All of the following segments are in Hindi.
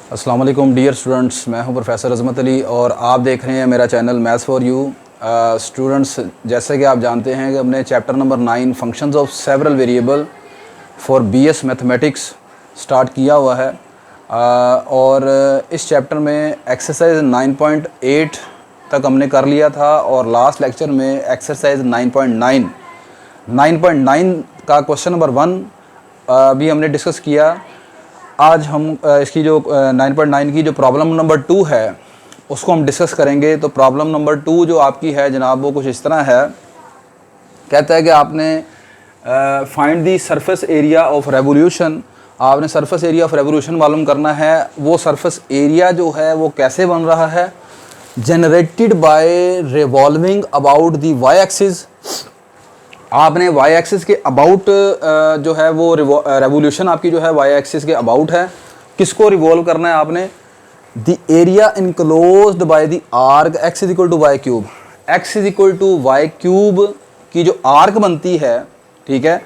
अस्सलाम वालेकुम डियर स्टूडेंट्स, मैं हूं प्रोफेसर अज़मत अली और आप देख रहे हैं मेरा channel maths for you. Students, जैसे कि आप जानते हैं कि हमने chapter number 9 functions of several variable for BS mathematics start किया हुआ है। और इस चैप्टर में एक्सरसाइज 9.8 तक हमने कर लिया था और लास्ट लेक्चर में एक्सरसाइज 9.9 का क्वेश्चन नंबर 1 भी हमने डिस्कस किया। आज हम इसकी जो 9.9 की जो प्रॉब्लम नंबर 2 है उसको हम डिस्कस करेंगे। तो प्रॉब्लम नंबर 2 जो आपकी है जनाब, वो कुछ इस तरह है। कहता है कि आपने find the surface area of revolution. आपने सरफेस एरिया ऑफ रेवोल्यूशन मालूम करना है। वो सरफेस एरिया जो है वो कैसे बन रहा है? Generated by revolving about the y axis. आपने वाई एक्सिस के अबाउट जो है वो रेवोल्यूशन आपकी जो है वाई एक्सिस के अबाउट है। किसको रिवॉल्व करना है आपने? The area enclosed by the arc x is equal to y cube. X is equal to y cube की जो आर्क बनती है, ठीक है,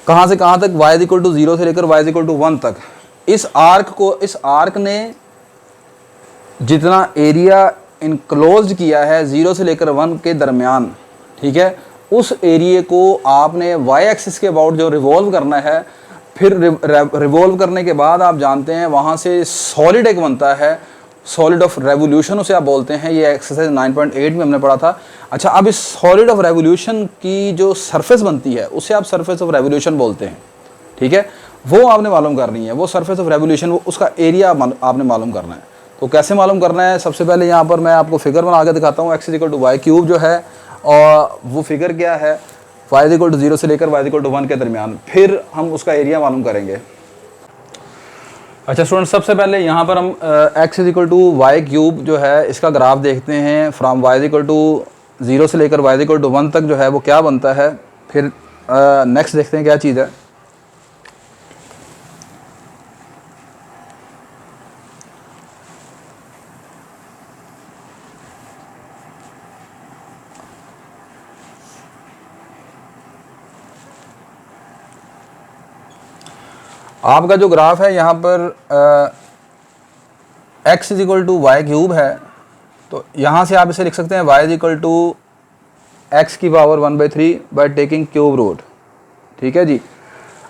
कहाँ से कहाँ तक? वाई इज इक्वल टू 0 से लेकर वाई इज इक्वल टू 1 तक। इस आर्क ने जितना एरिया इनक्लोज किया है 0 से लेकर 1 के दरमियान, ठीक है, उस एरिया को आपने वाई एक्सिस के अबाउट जो रिवॉल्व करना है। फिर रिवॉल्व करने के बाद आप जानते हैं वहाँ से सॉलिड एक बनता है, सॉलिड ऑफ रेवोल्यूशन उसे आप बोलते हैं। ये एक्सरसाइज 9.8 में हमने पढ़ा था। अच्छा, अब इस सॉलिड ऑफ रेवोल्यूशन की जो सरफेस बनती है उसे आप सरफेस ऑफ रेवोल्यूशन बोलते हैं, ठीक है। वो आपने मालूम करनी है, वो सरफेस ऑफ रेवोल्यूशन, वो उसका एरिया आपने मालूम करना है। तो कैसे मालूम करना है? सबसे पहले यहाँ पर मैं आपको फिगर बना के दिखाता हूँ। X is equal to y cube जो है, और वो फिगर क्या है? वाई इज इक्वल टू 0 से लेकर वाई इज इक्वल टू 1 के दरमियान। फिर हम उसका एरिया मालूम करेंगे। अच्छा स्टूडेंट, सबसे पहले यहाँ पर हम x is equal to y cube जो है इसका ग्राफ देखते हैं। From y is equal to 0 से लेकर वाई इज इक्वल टू 1 तक जो है वो क्या बनता है। फिर नेक्स्ट देखते हैं क्या चीज़ है। आपका जो ग्राफ है यहाँ पर x is equal to y cube है, तो यहाँ से आप इसे लिख सकते हैं y is equal to x की power 1/3 by taking cube root, ठीक है जी।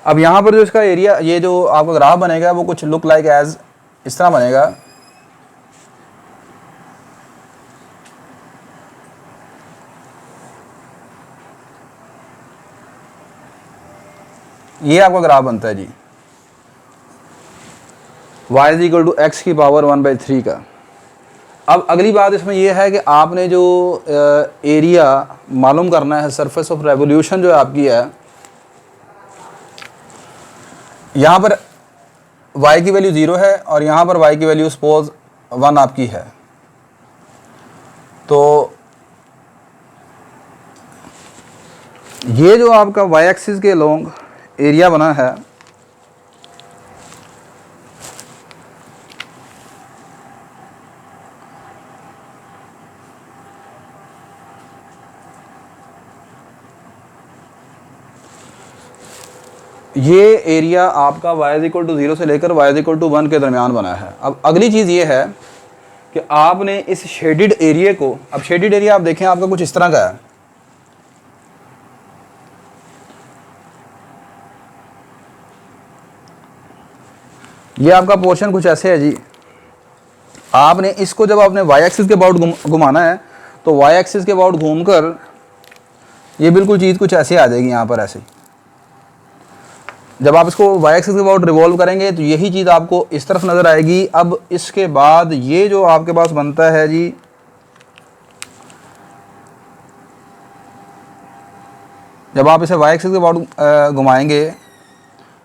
अब यहाँ पर जो इसका एरिया, ये जो आपका ग्राफ बनेगा वो कुछ लुक लाइक एज इस तरह बनेगा। ये आपका ग्राफ बनता है जी, y is equal to x की पावर 1/3 का। अब अगली बात इसमें यह है कि आपने जो एरिया मालूम करना है, सरफेस ऑफ रेवोल्यूशन जो आपकी है, यहाँ पर y की वैल्यू 0 है और यहाँ पर y की वैल्यू सपोज 1 आपकी है। तो ये जो आपका y एक्सिस के लॉन्ग एरिया बना है, ये एरिया आपका y इज इक्वल टू 0 से लेकर y इज इक्वल टू 1 के दरमियान बना है। अब अगली चीज़ ये है कि आपने इस शेडिड एरिया को, अब शेडिड एरिया आप देखें आपका कुछ इस तरह का है। ये आपका पोर्शन कुछ ऐसे है जी। आपने इसको जब आपने y एक्सिस के अबाउट घुमाना है तो y एक्सिस के अबाउट घूमकर ये बिल्कुल चीज़ कुछ ऐसे आ जाएगी। यहाँ पर ऐसे जब आप इसको y एक्सिस के अबाउट रिवॉल्व करेंगे तो यही चीज़ आपको इस तरफ नज़र आएगी। अब इसके बाद ये जो आपके पास बनता है जी, जब आप इसे y एक्सिस के अबाउट घुमाएंगे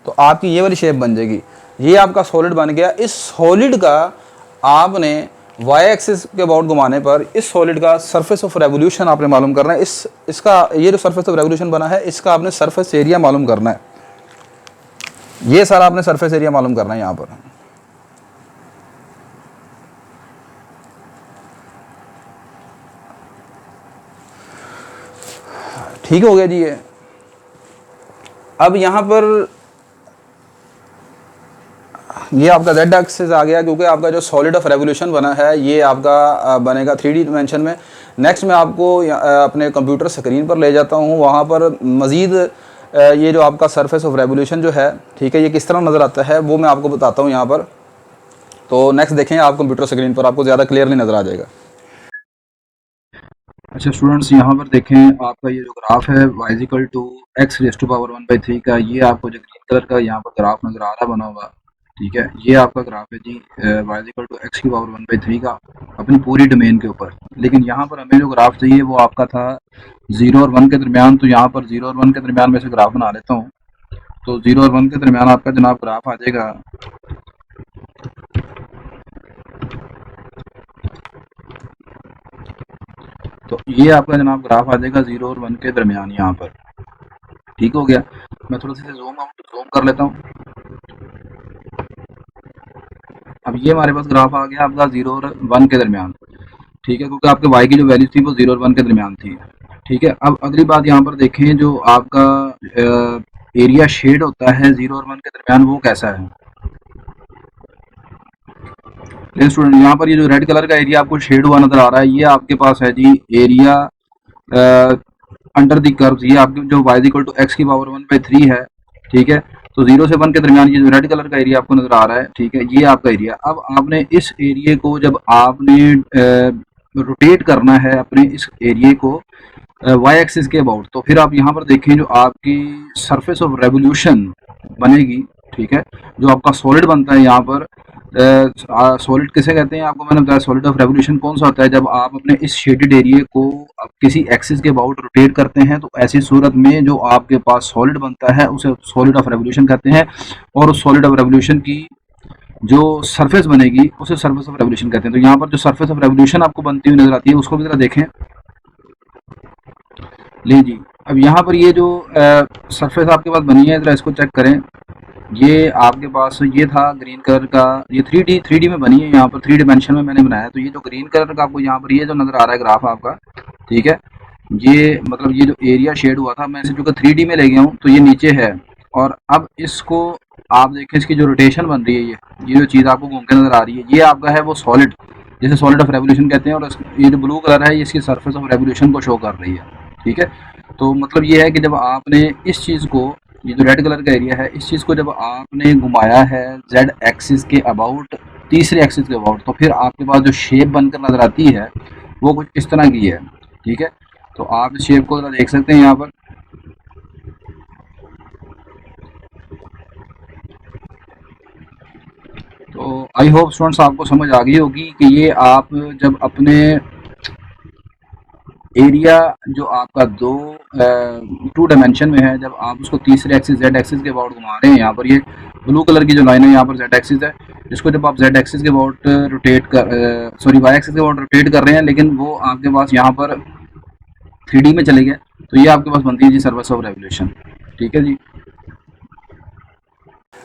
तो आपकी ये वाली शेप बन जाएगी। ये आपका सॉलिड बन गया। इस सॉलिड का आपने y एक्सिस के अबाउट घुमाने पर इस सॉलिड का सरफेस ऑफ रेवोल्यूशन आपने मालूम करना है। इसका ये जो सरफेस ऑफ रेवोल्यूशन बना है इसका आपने सरफेस एरिया मालूम करना है। ये सारा आपने सरफेस एरिया मालूम करना है यहाँ पर। ठीक हो गया जी ये। अब यहाँ पर ये आपका जेड एक्सिस आ गया, क्योंकि आपका जो सॉलिड ऑफ रेवोल्यूशन बना है ये आपका बनेगा 3D डिमेंशन में। नेक्स्ट मैं आपको अपने कंप्यूटर स्क्रीन पर ले जाता हूँ, वहाँ पर मज़ीद ये जो आपका सरफेस ऑफ रेवोल्यूशन जो है, ठीक है, ये किस तरह नज़र आता है वो मैं आपको बताता हूँ यहाँ पर। तो नेक्स्ट देखें आप कंप्यूटर स्क्रीन पर, आपको ज़्यादा क्लियरली नज़र आ जाएगा। अच्छा स्टूडेंट्स, यहाँ पर देखें आपका ये जो ग्राफ है y equal to x raise to power 1/3 का, ये आपको जो ग्रीन कलर का यहाँ पर ग्राफ नज़र आ रहा बना हुआ, ठीक है, ये आपका ग्राफ है जी y इक्वल टू एक्स की पावर 1/3 का अपनी पूरी डोमेन के ऊपर। लेकिन यहाँ पर हमें जो ग्राफ चाहिए वो आपका था 0 और 1 के दरमियान। तो यहाँ पर 0 और 1 के दरमियान में से ग्राफ बना लेता हूँ। तो 0 और 1 के दरमियान आपका जनाब ग्राफ आ जाएगा, तो ये आपका जनाब ग्राफ आ जाएगा 0 और 1 के दरमियान यहाँ पर। ठीक हो गया। मैं थोड़ा सा जूम कर लेता हूँ। अब ये हमारे पास ग्राफ आ गया आपका 0 और 1 के दरमियान, ठीक है, क्योंकि आपके y की जो वैल्यू थी वो 0 और 1 के दरमियान थी। ठीक है, अब अगली बात यहाँ पर देखें, जो आपका एरिया शेड होता है 0 और 1 के दरमियान वो कैसा है। स्टूडेंट, यहाँ पर ये जो रेड कलर का एरिया आपको शेड हुआ नजर आ रहा है, ये आपके पास है जी एरिया अंडर दी कर्व्स। ये आपके जो y इक्वल टू एक्स की पावर 1/3 है, ठीक है। तो 0 से 1 के दरमियान ये जो रेड कलर का एरिया आपको नजर आ रहा है, ठीक है, ये आपका एरिया। अब आपने इस एरिया को जब आपने रोटेट करना है अपने इस एरिया को y एक्सिस के अबाउट, तो फिर आप यहाँ पर देखें जो आपकी सरफेस ऑफ रेवोल्यूशन बनेगी, ठीक है, जो आपका सॉलिड बनता है यहाँ पर। सॉलिड किसे कहते हैं आपको मैंने बताया, सॉलिड ऑफ रेवोल्यूशन कौन सा होता है, जब आप अपने इस शेडेड एरिया को आप किसी एक्सिस के अबाउट रोटेट करते हैं, तो ऐसी सूरत में जो आपके पास सॉलिड बनता है उसे सॉलिड ऑफ रेवोल्यूशन कहते हैं। और उस सॉलिड ऑफ रेवोल्यूशन की जो सरफेस बनेगी उसे सरफेस ऑफ रेवोल्यूशन कहते हैं। तो यहाँ पर जो सरफेस ऑफ रेवोल्यूशन आपको बनती हुई नजर आती है उसको भी जरा देखें। ले जी, अब यहाँ पर ये जो सरफेस आपके पास बनी है, जरा इसको चेक करें। ये आपके पास ये था ग्रीन कलर का, ये 3D में बनी है, यहाँ पर 3 डिमेंशन में मैंने बनाया। तो ये जो ग्रीन कलर का आपको यहाँ पर ये जो नज़र आ रहा है ग्राफ आपका, ठीक है, ये मतलब ये जो एरिया शेड हुआ था, मैं इसे चूँकि 3D में ले गया हूँ तो ये नीचे है। और अब इसको आप देखें, इसकी जो रोटेशन बन रही है, ये जो चीज़ आपको घूम के नज़र आ रही है, ये आपका है वो सॉलिड, जिसे सॉलिड ऑफ रेवोल्यूशन कहते हैं। और ये जो ब्लू कलर है ये इसकी सरफेस ऑफ रेवोल्यूशन को शो कर रही है, ठीक है। तो मतलब ये है कि जब आपने इस चीज़ को, ये जो रेड कलर का एरिया है, इस चीज़ को जब आपने घुमाया है जेड एक्सिस के अबाउट, तीसरे एक्सिस के अबाउट, तो फिर आपके पास जो शेप बनकर नज़र आती है वो कुछ इस तरह की है, ठीक है। तो आप इस शेप को जरा देख सकते हैं यहाँ पर। तो आई होप स्टूडेंट्स आपको समझ आ गई होगी कि ये आप जब अपने एरिया जो आपका 2 डायमेंशन में है, जब आप उसको तीसरे एक्सिस जेड एक्सिस के अबाउट घुमा रहे हैं, यहाँ पर ये ब्लू कलर की जो लाइन है यहाँ पर जेड एक्सिस है, जिसको जब आप जेड एक्सिस के अबाउट रोटेट कर सॉरी वाई एक्सिस के अबाउट रोटेट कर रहे हैं, लेकिन वो आपके पास यहाँ पर 3D में चले गए, तो ये आपके पास बनती है जी सरफेस ऑफ रेवोल्यूशन। ठीक है जी।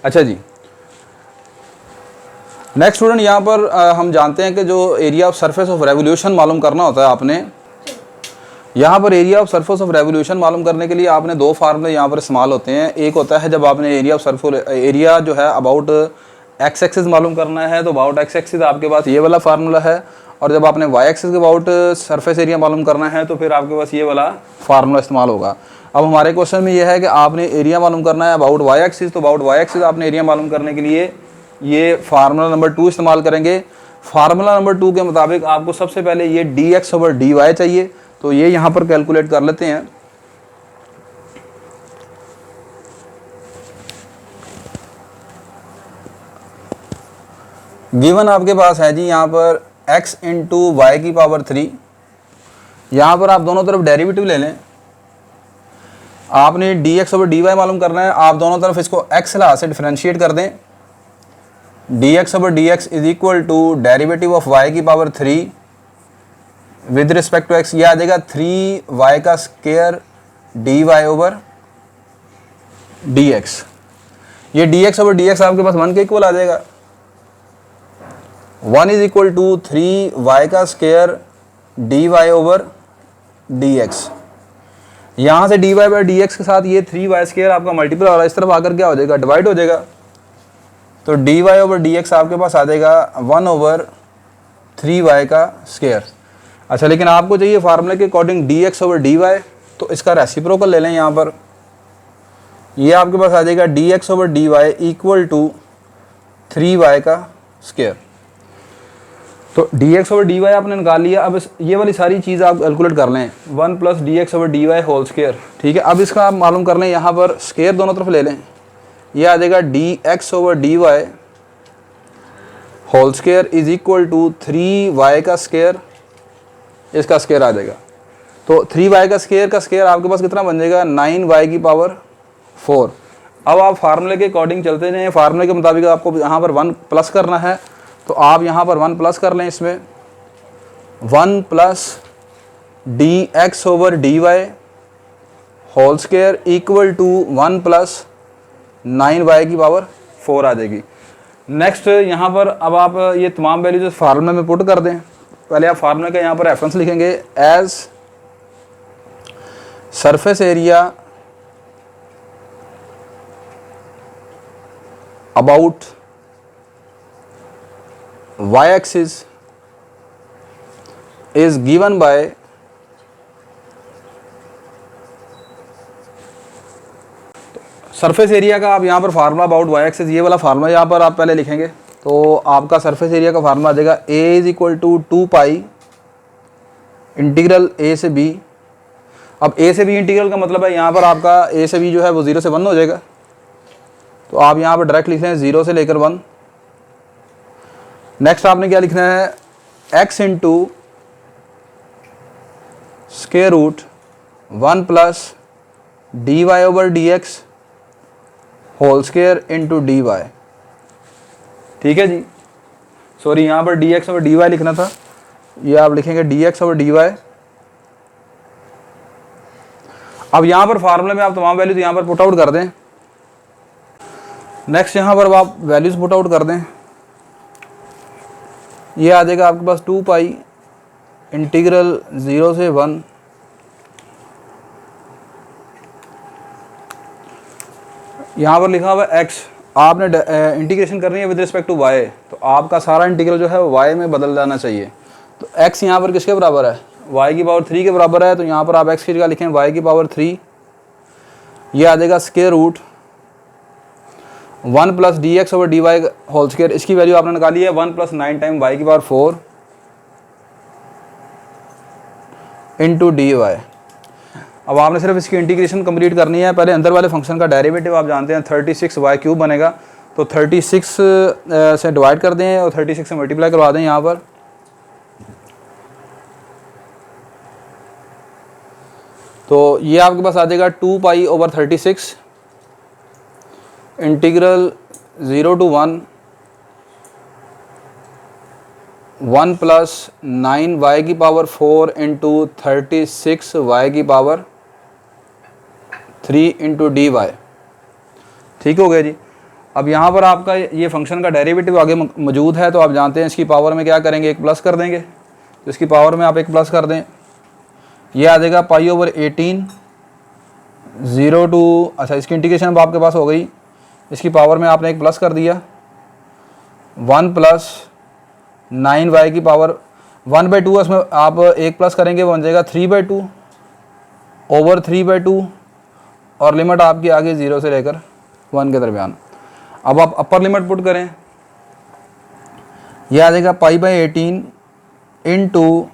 अच्छा जी, नेक्स्ट स्टूडेंट, यहाँ पर हम जानते हैं कि जो area of surface of revolution मालूम करना होता है आपने, यहाँ पर area of surface of revolution मालूम करने के लिए आपने 2 फार्मूले यहाँ पर इस्तेमाल होते हैं। एक होता है जब आपने एरिया ऑफ एरिया जो है अबाउट एक्स एक्सिस मालूम करना है, तो अबाउट एक्स एक्सिस आपके पास ये वाला फार्मूला है। और जब आपने वाई एक्सिस के अबाउट सरफेस एरिया मालूम करना है तो फिर आपके पास ये वाला फार्मूला इस्तेमाल होगा। अब हमारे क्वेश्चन में यह है कि आपने एरिया मालूम करना है अबाउट वाई एक्सिस, तो अबाउट वाई एक्सिस आपने एरिया मालूम करने के लिए ये फार्मूला नंबर 2 इस्तेमाल करेंगे। फार्मूला नंबर 2 के मुताबिक आपको सबसे पहले ये dx ओवर dy चाहिए, तो ये यहाँ पर कैलकुलेट कर लेते हैं। गिवन आपके पास है जी यहाँ पर x इंटू वाई की पावर 3। यहाँ पर आप दोनों तरफ डेरिवेटिव ले लें। आपने dx ओवर dy मालूम करना है, आप दोनों तरफ इसको x लिहाज से डिफरेंशिएट कर दें। dx over dx is equal to derivative of y की power 3 with respect to x, ये आ जाएगा 3y का स्क्वायर dy ओवर dx। ये dx ओवर dx आपके पास 1 के इक्वल आ जाएगा। 1 इज इक्वल टू 3y का स्क्वायर dy ओवर dx। यहाँ से dy बाई dx के साथ ये 3y स्क्वायर आपका मल्टीपल हो रहा है, इस तरफ आकर क्या हो जाएगा, डिवाइड हो जाएगा। तो d y over d x आपके पास आ जाएगा 1/3y का स्क्वायर। अच्छा, लेकिन आपको चाहिए फार्मूले के according d x over d y, तो इसका रेसिप्रोकल ले लें यहाँ पर। ये आपके पास आ जाएगा d x over d y equal to 3y का स्क्वायर। तो d x over d y आपने निकाल लिया। अब ये वाली सारी चीज़ आप कैलकुलेट कर लें, 1 + dx over dy whole square. ठीक है, अब इसका आप मालूम कर लें, यहाँ पर स्क्वायर दोनों तरफ ले लें। ये आ जाएगा dx over dy whole square is equal to 3y का स्क्वायर, इसका स्क्वायर आ जाएगा। तो 3y का स्क्वायर आपके पास कितना बन जाएगा, 9y की पावर 4। अब आप फार्मूले के अकॉर्डिंग चलते जाएं, फार्मूले के मुताबिक आपको यहाँ पर 1 प्लस करना है, तो आप यहाँ पर 1 प्लस कर लें। इसमें 1 + dx over dy whole square equal to 1 + 9y की पावर 4 आ जाएगी। नेक्स्ट यहाँ पर अब आप ये तमाम वैल्यूज फार्मूले में पुट कर दें। पहले आप फार्मूले का यहाँ पर रेफरेंस लिखेंगे, as surface area about y-axis is given by surface area का आप यहाँ पर फार्मूला अबाउट y-axis, ये वाला फार्मूला यहाँ पर आप पहले लिखेंगे। तो आपका सरफेस एरिया का फार्मूला आ जाएगा a = 2 पाई इंटीग्रल a से b। अब a से b इंटीग्रल का मतलब है यहाँ पर आपका a से b जो है वो 0 से 1 हो जाएगा। तो आप यहाँ पर डायरेक्ट लिख रहे हैं 0 से लेकर 1। नेक्स्ट आपने क्या लिखना है, x into square root 1 + dy over dx whole square into dy। ठीक है जी, सॉरी यहाँ पर dx ओवर dy लिखना था, ये आप लिखेंगे dx ओवर dy। अब यहाँ पर फार्मूले में आप तमाम वैल्यूज यहाँ पर पुट आउट कर दें। नेक्स्ट यहाँ पर आप वैल्यूज पुट आउट कर दें। ये आ जाएगा आपके पास 2 पाई इंटीग्रल 0 से 1 यहाँ पर लिखा हुआ है x। आपने इंटीग्रेशन करनी है विद रिस्पेक्ट टू y, तो आपका सारा इंटीग्रल जो है y में बदल जाना चाहिए। तो x यहाँ पर किसके बराबर है, y की पावर 3 के बराबर है। तो यहाँ पर आप x की जगह लिखें y की पावर 3। ये आ जाएगा square root 1 + dx over dy whole square, इसकी वैल्यू आपने निकाली है 1 + 9 टाइम y की पावर 4 इंटू dy। अब आपने सिर्फ इसकी इंटीग्रेशन कंप्लीट करनी है। पहले अंदर वाले फंक्शन का डेरिवेटिव आप जानते हैं 36y³ बनेगा। तो 36 से डिवाइड कर दें और 36 से मल्टीप्लाई करवा दें यहाँ पर। तो ये आपके पास आ जाएगा 2 pi over 36 integral 0 to 1 + 9y की पावर 4 इंटू 36y की पावर 3 इंटू dy। ठीक हो गया जी। अब यहाँ पर आपका ये फंक्शन का डेरिवेटिव आगे मौजूद है, तो आप जानते हैं इसकी पावर में क्या करेंगे, एक प्लस कर देंगे। तो इसकी पावर में आप एक प्लस कर दें, ये आ जाएगा पाई ओवर 18 0 to, अच्छा इसकी इंटीग्रेशन अब आपके पास हो गई। इसकी पावर में आपने एक प्लस कर दिया, 1 + 9y की पावर 1/2, इसमें आप एक प्लस करेंगे बन जाएगा 3/2 ओवर 3/2 और लिमिट आपकी आगे 0 से लेकर 1 के दरमियान। अब आप अपर लिमिट पुट करें, यह आ जाएगा पाई/18 इंटू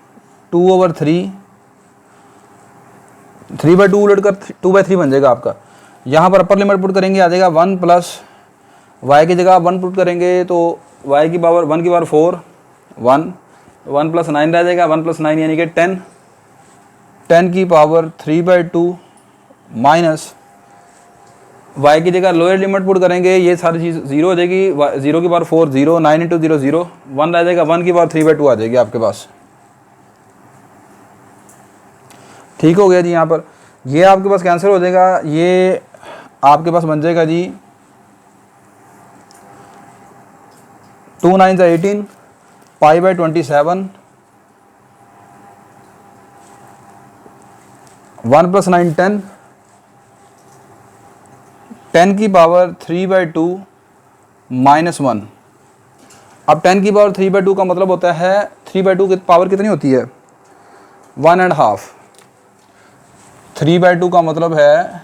2/3, 3/2 उलट कर 2/3 बन जाएगा आपका। यहाँ पर अपर लिमिट पुट करेंगे, आ जाएगा 1 + y की जगह 1 पुट करेंगे तो y की पावर 1 की पावर 4 1 + 9 रह जाएगा, 1 + 9 यानी कि 10, 10 की पावर 3/2 माइनस y की जगह लोअर लिमिट पुट करेंगे, ये सारी चीज़ 0 हो जाएगी, 0 की पावर 4 0, 9 × 0 0, 1 रह जाएगा, 1 की पावर 3/2 आ जाएगी आपके पास। ठीक हो गया जी। यहाँ पर ये आपके पास कैंसिल हो जाएगा, ये आपके पास बन जाएगा जी 2 9 18 पाई/27 1 + 9 10, 10 की पावर 3/2 -1। अब 10 की पावर 3/2 का मतलब होता है 3/2 की पावर कितनी होती है 1.5। 3/2 का मतलब है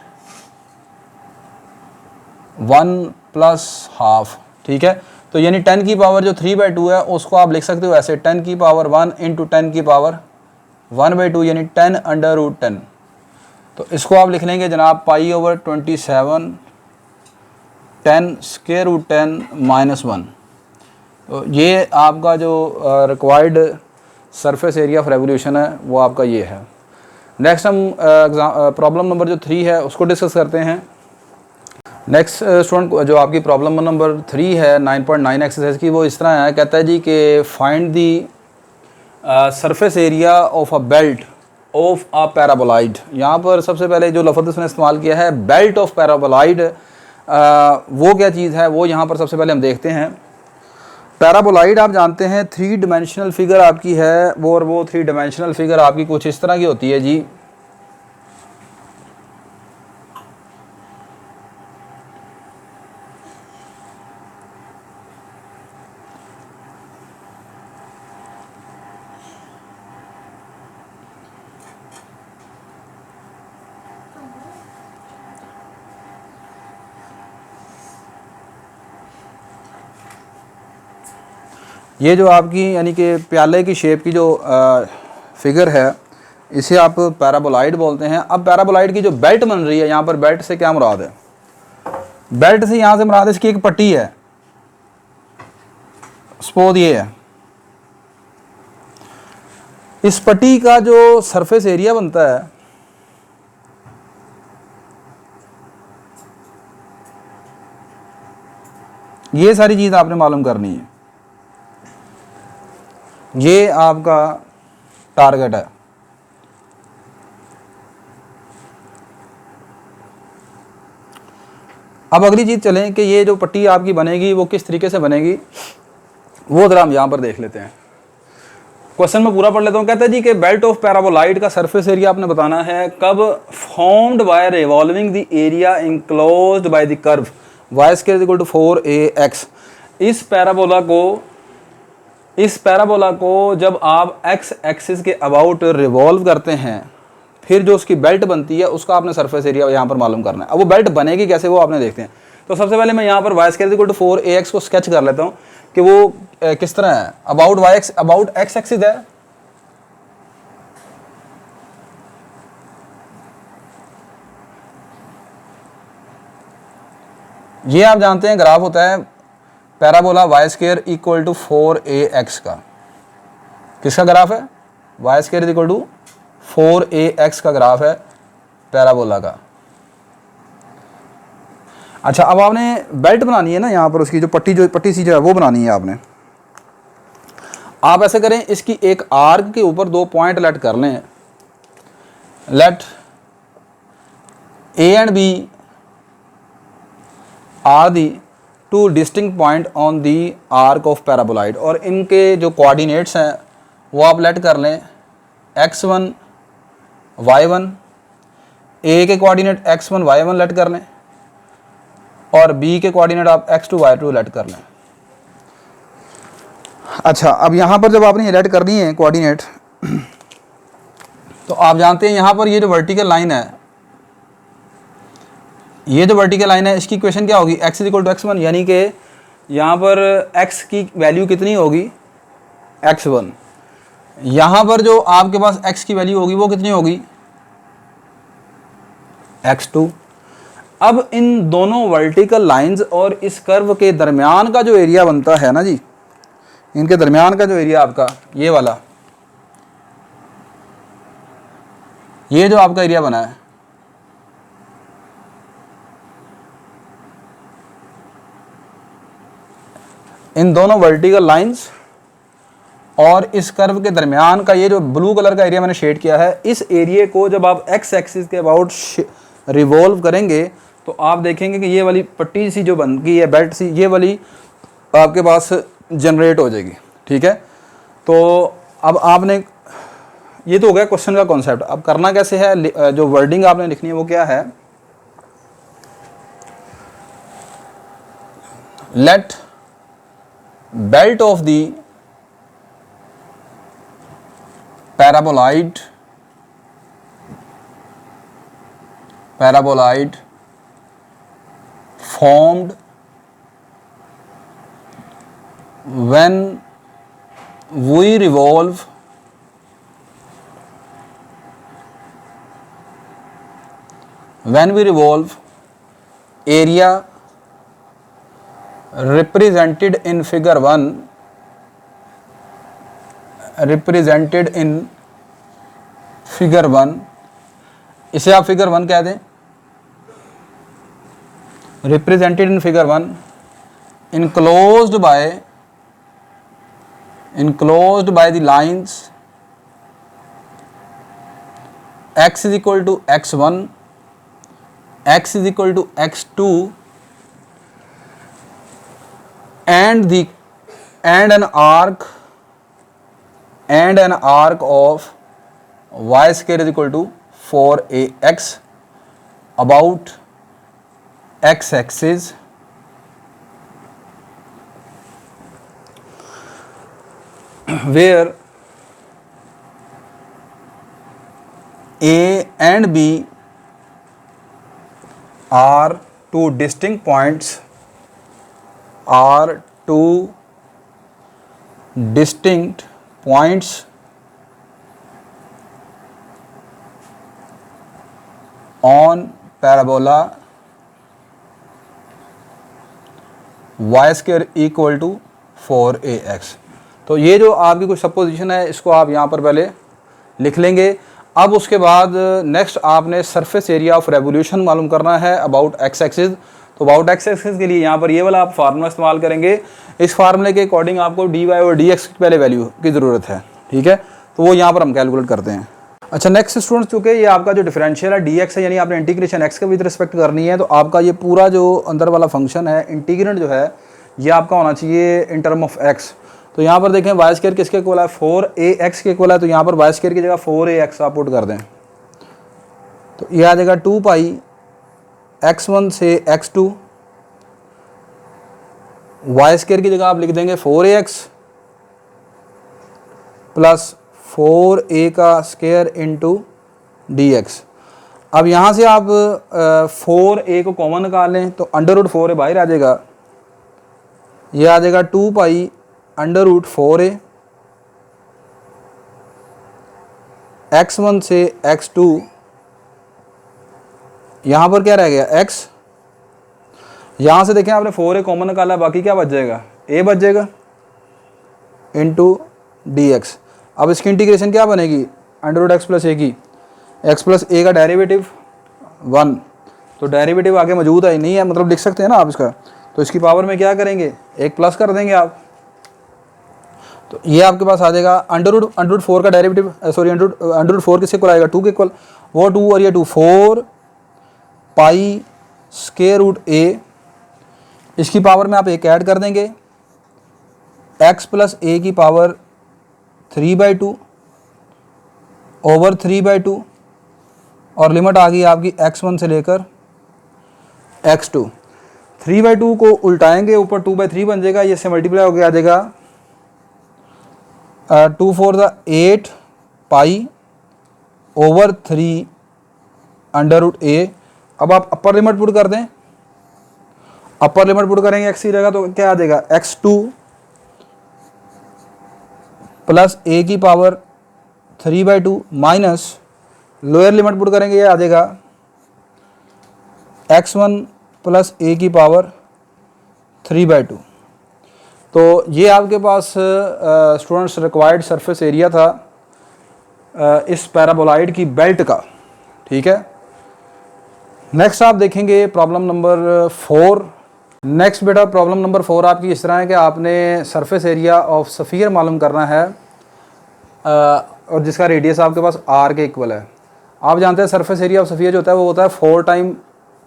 1 + ½ ठीक है। तो यानी 10 की पावर जो 3/2 है उसको आप लिख सकते हो ऐसे 10 की पावर 1 × 10 की पावर 1/2 यानी 10√10। तो इसको आप लिख लेंगे जनाब π/27 10√10 - 1। तो ये आपका जो required surface area of revolution है वो आपका ये है। नेक्स्ट हम प्रॉब्लम नंबर जो 3 है उसको डिस्कस करते हैं। नेक्स्ट स्टूडेंट जो आपकी प्रॉब्लम नंबर 3 है 9.9 एक्सरसाइज की, वो इस तरह है। कहता है जी कि find the surface area of a belt of a paraboloid. यहाँ पर सबसे पहले जो लफ्ज़ उसने इस्तेमाल किया है बेल्ट ऑफ पैराबोलाइड, वो क्या चीज़ है वो यहाँ पर सबसे पहले हम देखते हैं। पैराबोलाइड आप जानते हैं 3 डायमेंशनल फिगर आपकी है वो, और वो 3 डायमेंशनल फिगर आपकी कुछ इस तरह की होती है जी। ये जो आपकी यानी कि प्याले की शेप की जो फिगर है इसे आप पैराबोलाइड बोलते हैं। अब पैराबोलाइड की जो बेल्ट बन रही है, यहाँ पर बेल्ट से क्या मुराद है? बेल्ट से यहाँ से मुराद है इसकी एक पट्टी है, सपोज ये है। इस पट्टी का जो सरफेस एरिया बनता है ये सारी चीज़ आपने मालूम करनी है। ये आपका टारगेट है। अब अगली चीज़ चलें कि ये जो पट्टी आपकी बनेगी वो किस तरीके से बनेगी वो ज़रा हम यहाँ पर देख लेते हैं। क्वेश्चन में पूरा पढ़ लेता हूँ। कहता है जी कि बेल्ट ऑफ पैराबोलाइड का सरफेस एरिया आपने बताना है कब formed by revolving the area enclosed by the curve y² = 4ax। इस पैराबोला को जब आप x एक्सिस के अबाउट रिवॉल्व करते हैं फिर जो उसकी बेल्ट बनती है उसका आपने सरफेस एरिया यहाँ पर मालूम करना है। अब वो बेल्ट बनेगी कैसे वो आपने देखते हैं। तो सबसे पहले मैं यहाँ पर y² = 4ax को स्केच कर लेता हूँ कि वो किस तरह है। अबाउट x एक्सिस है, ये आप जानते हैं ग्राफ होता है पैराबोला y² = 4ax का। किसका ग्राफ है? y² = 4ax का ग्राफ है पैराबोला का। अच्छा, अब आपने बेल्ट बनानी है ना, यहाँ पर उसकी जो पट्टी सी जो है वो बनानी है आपने। आप ऐसे करें, इसकी एक आर्क के ऊपर 2 पॉइंट लेट कर लें। Let A and B are the 2 distinct point on the arc of paraboloid, और इनके जो कोऑर्डिनेट्स हैं वो आप लेट कर लें x1 y1। ए के कोऑर्डिनेट x1 y1 लेट कर लें और बी के कोऑर्डिनेट आप x2 y2 लेट कर लें। अच्छा, अब यहाँ पर जब आपने ये लेट करनी है कोऑर्डिनेट, तो आप जानते हैं यहाँ पर ये जो वर्टिकल लाइन है, ये जो वर्टिकल लाइन है इसकी इक्वेशन क्या होगी? x = x1, यानी कि यहाँ पर x की वैल्यू कितनी होगी? x1। यहाँ पर जो आपके पास x की वैल्यू होगी वो कितनी होगी? x2। अब इन दोनों वर्टिकल लाइंस और इस कर्व के दरमियान का जो एरिया बनता है ना जी, इनके दरमियान का जो एरिया आपका ये वाला, ये जो आपका एरिया बना है, इन दोनों वर्टिकल लाइंस और इस कर्व के दरमियान का ये जो ब्लू कलर का एरिया मैंने शेड किया है, इस एरिया को जब आप x एक्सिस के अबाउट रिवॉल्व करेंगे तो आप देखेंगे कि ये वाली पट्टी सी जो बन गई है, बेल्ट सी, ये वाली आपके पास जनरेट हो जाएगी। ठीक है, तो अब आपने, ये तो हो गया क्वेश्चन का कॉन्सेप्ट। अब करना कैसे है, जो वर्डिंग आपने लिखनी है वो क्या है? let belt of the paraboloid formed when we revolve area represented in figure 1 इसे आप फिगर 1 कह दें। represented in figure 1 enclosed by the lines x is equal to x1, x is equal to x2 and an arc of y square is equal to 4ax about x axis where a and b are two distinct points on parabola y square equal to 4ax। तो ये जो आपकी कुछ सपोजिशन है इसको आप यहाँ पर पहले लिख लेंगे। अब उसके बाद नेक्स्ट आपने सरफेस एरिया ऑफ रेवोल्यूशन मालूम करना है अबाउट एक्स एक्सिस। तो अबाउट एक्स एक्सिस के लिए यहाँ पर ये वाला आप फार्मूला इस्तेमाल करेंगे। इस फार्मूले के अकॉर्डिंग आपको डी वाई और डी एक्स की पहले वैल्यू की ज़रूरत है, ठीक है। तो वो यहाँ पर हम कैलकुलेट करते हैं। अच्छा नेक्स्ट स्टूडेंट्स, चूँकि ये आपका जो डिफरेंशियल है डी एक्स है, यानी आपने इंटीग्रेशन एक्स के विद रिस्पेक्ट करनी है, तो आपका ये पूरा जो अंदर वाला फंक्शन है इंटीग्रेंट जो है ये आपका होना चाहिए इन टर्म ऑफ एक्स। तो यहाँ पर देखें वाई स्क्वायर किसके इक्वल है, 4ax के इक्वल है। तो यहाँ पर वाई स्क्वायर की जगह 4ax आप पुट कर दें तो ये आ जाएगा 2 पाई x1 से x2। वाई स्क्वायर की जगह आप लिख देंगे 4ax प्लस 4a का स्क्वायर इंटू dx। अब यहाँ से आप 4a को कॉमन निकाल लें तो √4a बाहर आ जाएगा, ये आ जाएगा 2 पाई √4a x1 से x2। यहाँ पर क्या रह गया x, यहाँ से देखें आपने 4a कॉमन निकाला, बाकी क्या बच जाएगा, a बच जाएगा इंटू dx। अब इसकी इंटीग्रेशन क्या बनेगी, √x प्लस a की, x प्लस a का डेरिवेटिव 1, तो डेरिवेटिव आगे मौजूद है नहीं है, मतलब लिख सकते हैं ना आप इसका। तो इसकी पावर में क्या करेंगे, एक प्लस कर देंगे आप, तो ये आपके पास आ जाएगा √4 का डेरिवेटिव, सॉरी √4 किसके इक्वल आएगा, 2 के इक्वल, वो 2 और ये 2, 4 पाई स्क्वायर रूट a। इसकी पावर में आप एक ऐड कर देंगे, x प्लस a की पावर 3/2 ओवर 3/2 और लिमिट आ गई आपकी x1 से लेकर x2। 3/2 को उल्टाएंगे ऊपर 2/3 बन जाएगा, ये से मल्टीप्लाई होकर आ जाएगा 2 4 8 पाई ओवर 3 √a। अब आप अपर लिमिट पुट कर दें, अपर लिमिट पुट करेंगे x की जगह तो क्या आ जाएगा x2 प्लस a की power 3/2 minus lower limit put करेंगे, ये आ जाएगा x1 प्लस a की पावर 3/2। तो ये आपके पास स्टूडेंट्स रिक्वायर्ड सरफेस एरिया था इस पैराबोलाइड की बेल्ट का, ठीक है। नेक्स्ट आप देखेंगे प्रॉब्लम नंबर 4। नेक्स्ट बेटा प्रॉब्लम नंबर 4 आपकी इस तरह है कि आपने सरफेस एरिया ऑफ सफ़ियर मालूम करना है और जिसका रेडियस आपके पास r के इक्वल है। आप जानते हैं सरफेस एरिया ऑफ सफ़ियर जो होता है वो होता है 4 टाइम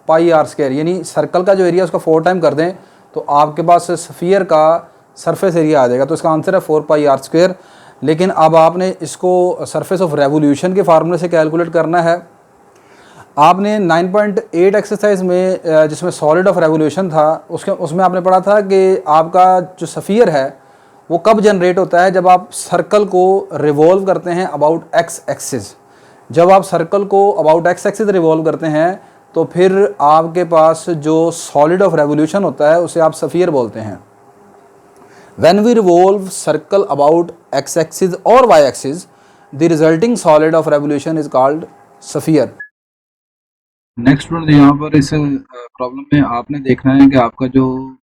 पाई r स्क्वायर, यानी सर्कल का जो एरिया उसका 4 टाइम कर दें तो आपके पास सफ़ियर का सरफेस एरिया आ जाएगा। तो इसका आंसर है 4 पाई r स्क्वायर। लेकिन अब आपने इसको सरफेस ऑफ रेवोल्यूशन के फार्मूले से कैलकुलेट करना है। आपने 9.8 एक्सरसाइज में जिसमें सॉलिड ऑफ रेवोल्यूशन था उसमें आपने पढ़ा था कि आपका जो सफ़ियर है वो कब जनरेट होता है, जब आप सर्कल को रिवॉल्व करते हैं अबाउट एक्स एक्सिस। जब आप सर्कल को अबाउट एक्स एक्सिस रिवॉल्व करते हैं तो फिर आपके पास जो सॉलिड ऑफ रेवोल्यूशन होता है उसे आप सफ़ियर बोलते हैं। When we revolve circle about x axis और y axis, the resulting solid of revolution is called sphere. Next student, यहाँ पर इस प्रॉब्लम में आपने देखना है कि आपका जो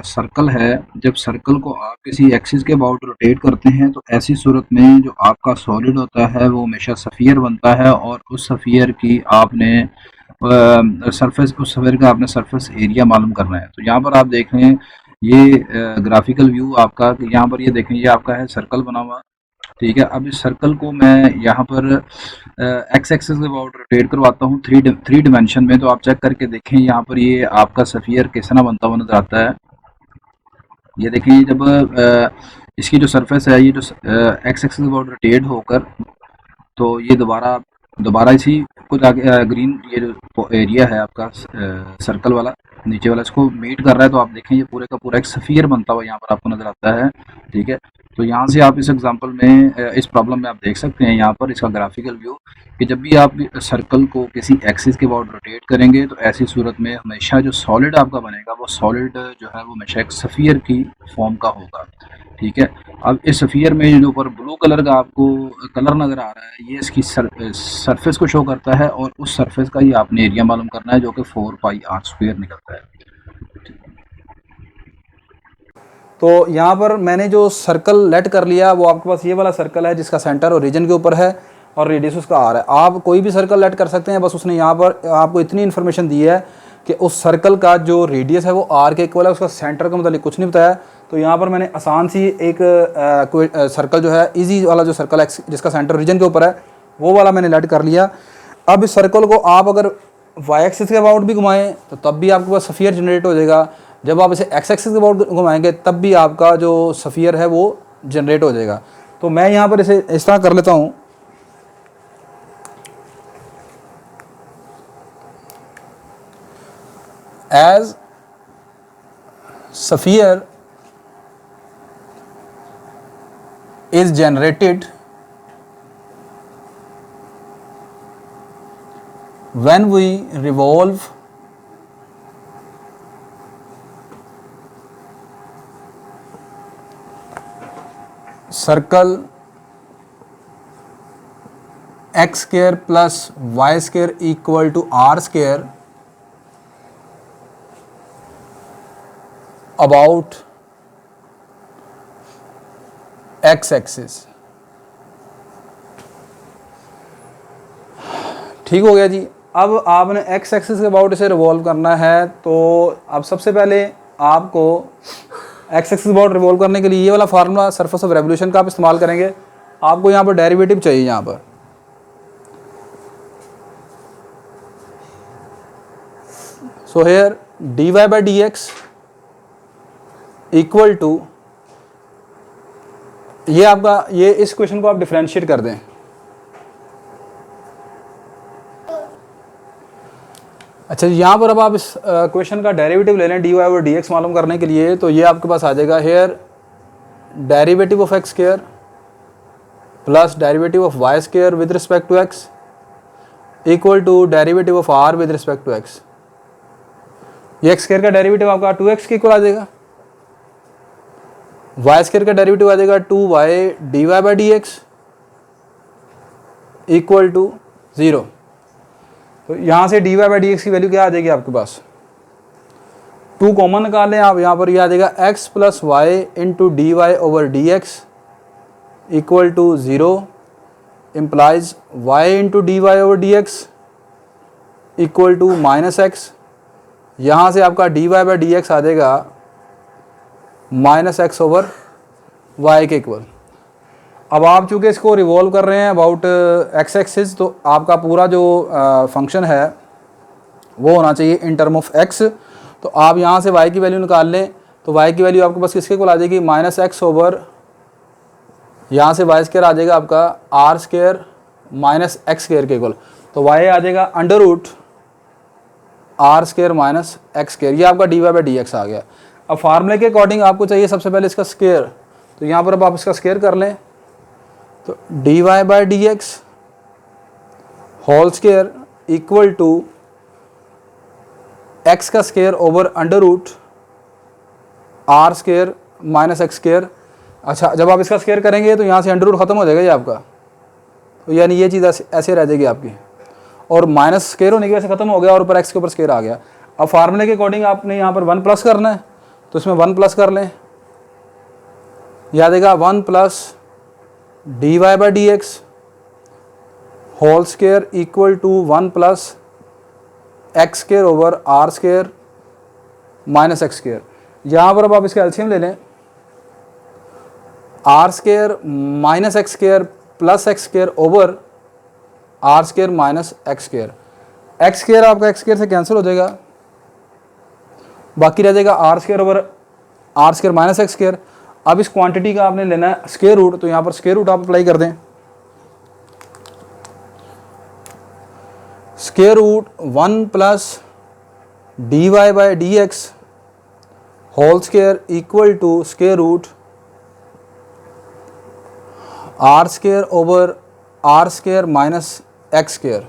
सर्कल है, जब सर्कल को आप किसी एक्सिस के अबाउट रोटेट करते हैं तो ऐसी सूरत में जो आपका सॉलिड होता है वो हमेशा सफ़ियर बनता है, और उस सफ़ियर की आपने सरफेस उस सफ़ियर का आपने सरफेस एरिया मालूम करना है। तो यहाँ पर आप देख रहे हैं ये ग्राफिकल व्यू आपका, यहाँ पर ये देखें, ये आपका है सर्कल बना हुआ, ठीक है। अब इस सर्कल को मैं यहाँ पर एक्स एक्सिस के अबाउट रोटेट करवाता हूँ थ्री डिमेंशन में। तो आप चेक करके देखें, यहाँ पर ये आपका सफ़ियर किस तरह बनता हुआ नजर आता है। ये देखें, ये जब इसकी जो सरफेस है, ये जो एक्स एक्सिस के अबाउट रोटेट होकर, तो ये दोबारा इसी कुछ आगे ग्रीन ये जो एरिया है आपका सर्कल वाला नीचे वाला, इसको मीट कर रहा है। तो आप देखें ये पूरे का पूरा एक सफ़ियर बनता हुआ यहाँ पर आपको नज़र आता है, ठीक है। तो यहाँ से आप इस एग्जांपल में इस प्रॉब्लम में आप देख सकते हैं यहाँ पर इसका ग्राफिकल व्यू, कि जब भी आप सर्कल को किसी एक्सिस के अबाउट रोटेट करेंगे तो ऐसी सूरत में हमेशा जो सॉलिड आपका बनेगा वो सॉलिड जो है वो हमेशा एक सफ़ियर की फॉर्म का होगा, ठीक है। अब इस सफ़ियर में जो ऊपर ब्लू कलर का आपको कलर नज़र आ रहा है, ये इसकी सरफेस को शो करता है, और उस सरफेस का ही आपने एरिया मालूम करना है जो कि 4πr² निकलता है। तो यहाँ पर मैंने जो सर्कल लेट कर लिया वो आपके पास ये वाला सर्कल है जिसका सेंटर ओरिजिन के ऊपर है और रेडियस उसका आर है। आप कोई भी सर्कल लेट कर सकते हैं, बस उसने यहाँ पर आपको इतनी इन्फॉर्मेशन दी है कि उस सर्कल का जो रेडियस है वो आर के इक्वल है, उसका सेंटर का मतलब कुछ नहीं बताया। तो यहाँ पर मैंने आसान सी एक सर्कल जो है इजी वाला जो सर्कल जिसका सेंटर ओरिजिन के ऊपर है वो वाला मैंने लेट कर लिया। अब इस सर्कल को आप अगर वाई एक्सिस के अबाउट भी घुमाएं तो तब भी आपके पास सफ़ियर जनरेट हो जाएगा। जब आप इसे एक्स एक्सिस के अबाउट घुमाएंगे तब भी आपका जो सफ़ियर है वो जनरेट हो जाएगा। तो मैं यहाँ पर इसे इस तरह कर लेता हूँ, as sphere is generated when we revolve circle x square plus y square equal to r square about x axis. ठीक हो गया जी। अब आपने एक्स एक्सिस के अबाउट इसे रिवॉल्व करना है, तो अब सबसे पहले आपको एक्स एक्सिस अबाउट रिवॉल्व करने के लिए ये वाला फार्मूला सरफेस ऑफ रेवोल्यूशन का आप इस्तेमाल करेंगे। आपको यहाँ पर डेरिवेटिव चाहिए, यहाँ पर so here d y by d x equal to, ये आपका ये इस क्वेश्चन को आप डिफरेंशिएट कर दें। अच्छा, यहाँ पर अब आप इस क्वेश्चन का डेरिवेटिव ले लें डी वाई और डी एक्स मालूम करने के लिए। तो ये आपके पास आ जाएगा here derivative of x square plus derivative of y square with respect to x equal to derivative of r with respect to x. ये एक्स स्क्वायर का डेरिवेटिव आपका 2x के इक्वल आ जाएगा, वाई स्क्वायर का डेरिवेटिव आ जाएगा 2y d y by d x equal to 0। तो यहाँ से d y by d x की वैल्यू क्या आ जाएगी आपके पास, 2 कॉमन निकाल लें आप। यहाँ पर ये आ जाएगा x plus y into d y over d x equal to 0 implies y into d y over d x equal to minus x. यहाँ से आपका d y by d x आ जाएगा माइनस एक्स ओवर वाई के इक्वल। अब आप चूँकि इसको रिवॉल्व कर रहे हैं अबाउट एक्स एक्सिस, तो आपका पूरा जो फंक्शन है वो होना चाहिए इन टर्म ऑफ एक्स। तो आप यहाँ से वाई की वैल्यू निकाल लें, तो वाई की वैल्यू आपके पास किसके इक्वल आ जाएगी, माइनस एक्स ओवर, यहाँ से वाई स्क्वायर आ जाएगा आपका r square minus x square के इक्वल। तो वाई आ जाएगा under root r square minus x square, ये आपका d y by d x आ गया। अब फार्मूले के अकॉर्डिंग आपको चाहिए सबसे पहले इसका स्केयर, तो यहाँ पर अब आप इसका स्केयर कर लें, तो d y by d x whole square equal to x का square over under root r square minus x square. अच्छा, जब आप इसका स्केयर करेंगे तो यहाँ से अंडर रूट ख़त्म हो जाएगा ये आपका, तो यानी ये चीज़ ऐसे रह जाएगी आपकी, और माइनस स्केयर होने की वजह से ख़त्म हो गया और ऊपर एक्स के ऊपर स्केयर आ गया। अब फार्मूले के अकॉर्डिंग आपने यहाँ पर 1 प्लस करना है, तो इसमें 1 प्लस कर लें, याद आएगा 1 plus d y by d x whole square equal to 1 plus x square over r square minus x square. यहाँ पर अब आप इसका एलसीएम ले लें, r square minus x square plus x square over r square minus x square. X square आपका एक्स स्केयर से कैंसिल हो जाएगा, बाकी रह जाएगा r square over r square minus x square. अब इस क्वांटिटी का आपने लेना है स्केयर रूट, तो यहाँ पर स्केयर रूट आप अप्लाई कर दें, square root 1 plus d y by d x whole square equal to square root r square over r square minus x square.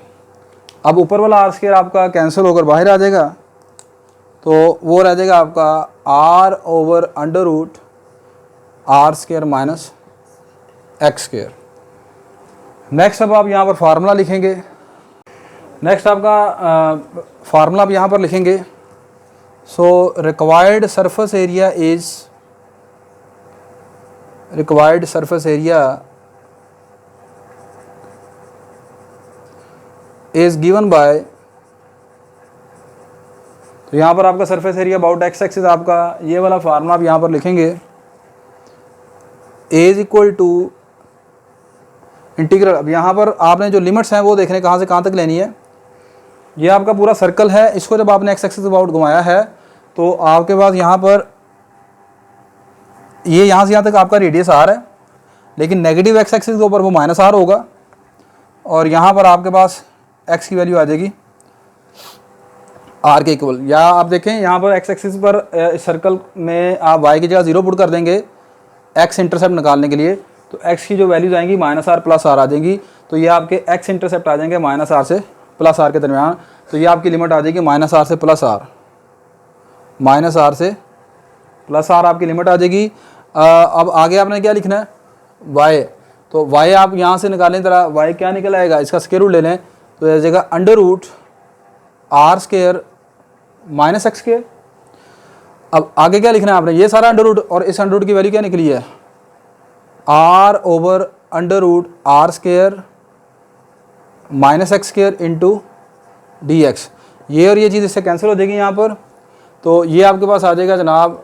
अब ऊपर वाला आर स्केयर आपका कैंसिल होकर बाहर आ जाएगा, तो वो रह जाएगा आपका r over under root r square minus x square. Next अब आप यहाँ पर फार्मूला लिखेंगे, नेक्स्ट आपका फार्मूला आप यहाँ पर लिखेंगे, so required surface area is given by, तो यहाँ पर आपका surface area about x axis आपका ये वाला फार्मूला आप यहाँ पर लिखेंगे, ए इज इक्वल टू इंटीग्रल। अब यहाँ पर आपने जो लिमिट्स हैं वो देखने कहाँ से कहाँ तक लेनी है। ये आपका पूरा सर्कल है, इसको जब आपने एक्स एक्सिस अबाउट घुमाया है तो आपके पास यहाँ पर ये यहाँ से यहाँ तक आपका रेडियस आर है, लेकिन नेगेटिव एक्स एक्सिस के ऊपर वो माइनस आर होगा, और यहाँ पर आपके पास एक्स की वैल्यू आ जाएगी आर के इक्वल। या आप देखें यहाँ पर एक्स एक्सिस पर इस सर्कल में आप वाई की जगह 0 पुट कर देंगे एक्स इंटरसेप्ट निकालने के लिए, तो एक्स की जो वैल्यूज आएंगी माइनस आर प्लस आर आ जाएंगी, तो ये आपके एक्स इंटरसेप्ट आ जाएंगे माइनस आर से प्लस आर के दरमियान, तो ये आपकी लिमिट आ जाएगी माइनस आर से प्लस आर, माइनस आर से प्लस आर आपकी लिमिट आ जाएगी। अब आगे आपने क्या लिखना है वाई, तो वाई आप यहाँ से निकालें जरा, वाई क्या निकल आएगा, इसका स्क्वायर रूट ले लें, तो यह जगह under root r square minus x square. अब आगे क्या लिखना है आपने, ये सारा अंडर रूट, और इस अंडर रूट की वैल्यू क्या निकली है r over under root r square minus x square into d x. ये और ये चीज़ इससे कैंसिल हो जाएगी यहाँ पर, तो ये आपके पास आ जाएगा जनाब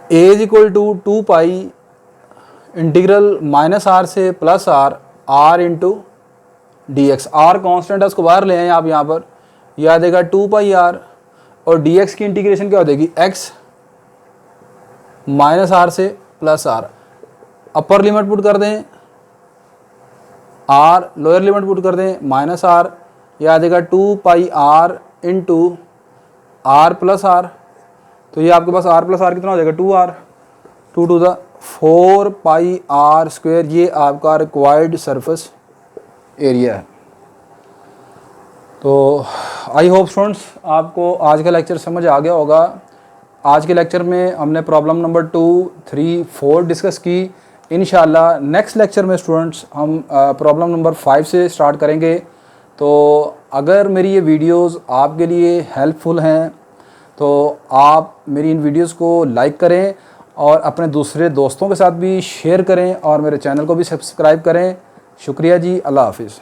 A is equal to 2 pi integral minus r से plus r r into d x. R constant है, उसको बाहर ले आए आप यहाँ पर, यह आ जाएगा 2 पाई आर, और डी एक्स की इंटीग्रेशन क्या हो जाएगी एक्स माइनस आर से plus r. Upper limit put कर दें आर, लोअर लिमिट पुट कर दें माइनस आर, यह आ जाएगा 2 pi r into r plus r, तो ये आपके पास आर प्लस आर कितना हो जाएगा 2r, 2 to the 4 pi r square. ये आपका रिक्वायर्ड सरफेस एरिया है। तो आई होप स्टूडेंट्स आपको आज का लेक्चर समझ आ गया होगा। आज के लेक्चर में हमने प्रॉब्लम नंबर 2, 3, 4 डिस्कस की। इंशाल्लाह नेक्स्ट लेक्चर में स्टूडेंट्स हम प्रॉब्लम नंबर 5 से स्टार्ट करेंगे। तो अगर मेरी ये वीडियोस आपके लिए हेल्पफुल हैं तो आप मेरी इन वीडियोस को लाइक करें और अपने दूसरे दोस्तों के साथ भी शेयर करें और मेरे चैनल को भी सब्सक्राइब करें। शुक्रिया जी, अल्लाह हाफिज़।